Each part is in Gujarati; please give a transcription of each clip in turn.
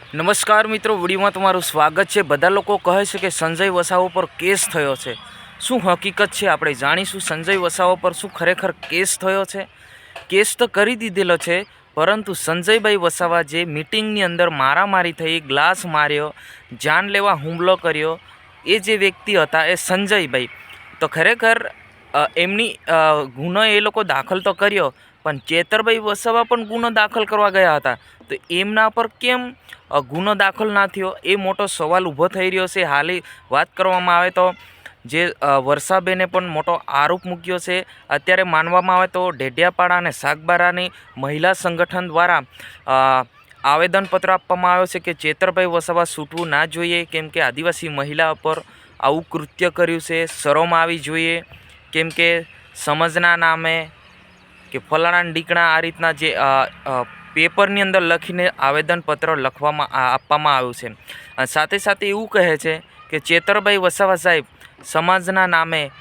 નમસ્કાર મિત્રો, વિડીયોમાં તમારું સ્વાગત છે। બધા લોકો કહે છે કે સંજય વસાવા પર કેસ થયો છે। શું હકીકત છે આપણે જાણીશું। સંજય વસાવા પર શું ખરેખર કેસ થયો છે? કેસ તો કરી દીધેલો છે, પરંતુ સંજયભાઈ વસાવા જે મીટિંગની અંદર મારામારી થઈ, ગ્લાસ માર્યો, જાનલેવા હુમલો કર્યો, એ જે વ્યક્તિ હતા એ સંજયભાઈ, તો ખરેખર એમની ગુનો એ લોકો દાખલ તો કર્યો, પણ ચેતરભાઈ વસાવા પણ ગુનો દાખલ કરવા ગયા હતા, તો એમના પર કેમ ગુનો દાખલ ના થયો એ મોટો સવાલ ઊભો થઈ રહ્યો છે। હાલ વાત કરવામાં આવે તો જે વર્ષાબેને પણ મોટો આરોપ મૂક્યો છે। અત્યારે માનવામાં આવે તો ડેડિયાપાડા અને સાગબારાની મહિલા સંગઠન દ્વારા આવેદનપત્ર આપવામાં આવ્યો છે કે ચેતરભાઈ વસાવા છૂટવું ના જોઈએ, કેમ કે આદિવાસી મહિલા પર આવું કૃત્ય કર્યું છે, શરમ આવી જોઈએ, કેમ કે સમજના નામે કે ફલાણા ડીકણા આ રીતના જે પેપરની અંદર લખીને આવેદનપત્ર આપવામાં આવ્યું છે। સાથે સાથે એવું કહે છે કે ચેતરભાઈ વસાવા સાહેબ સમાજના નામે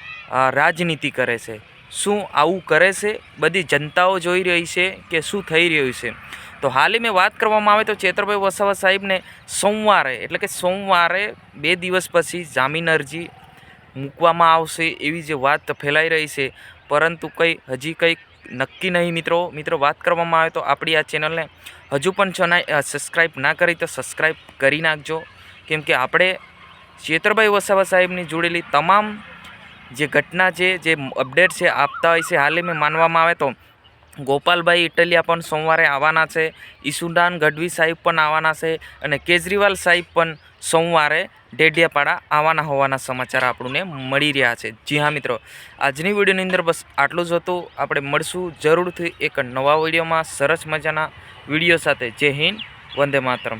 રાજનીતિ કરે છે। શું આવું કરે છે? બધી જનતાઓ જોઈ રહી છે કે શું થઈ રહ્યું છે? તો હાલ મેં વાત કરવામાં આવે તો ચેતરભાઈ વસાવા સાહેબને સોમવારે એટલે કે સોમવારે 2 દિવસ પછી જામીન અરજી મૂકવામાં આવશે એવી જે વાત ફેલાઈ રહી છે, પરંતુ હજી કંઈ નક્કી નહીં। મિત્રો વાત કરવામાં આવે તો આપણી આ ચેનલને હજુ પણ સબસ્ક્રાઈબ ના કરી તો સબસ્ક્રાઈબ કરી નાખજો, કેમ કે આપણે ચેતરભાઈ વસાવા સાહેબની જોડેલી તમામ જે ઘટના છે, જે અપડેટ છે આપતા હોય છે। હાલ મેં માનવામાં આવે તો ગોપાલભાઈ ઇટલિયા પણ સોમવારે આવવાના છે, ઈસુદાન ગઢવી સાહેબ પણ આવવાના છે, અને કેજરીવાલ સાહેબ પણ સોમવારે ડેડિયાપાડા આવવાના હોવાના સમાચાર આપણને મળી રહ્યા છે। જી હા મિત્રો, આજની વિડીયોની અંદર બસ આટલું જ હતું। આપણે મળશું જરૂરથી એક નવા વિડીયોમાં સરસ મજાના વિડીયો સાથે। જય હિન્દ, વંદે માતરમ।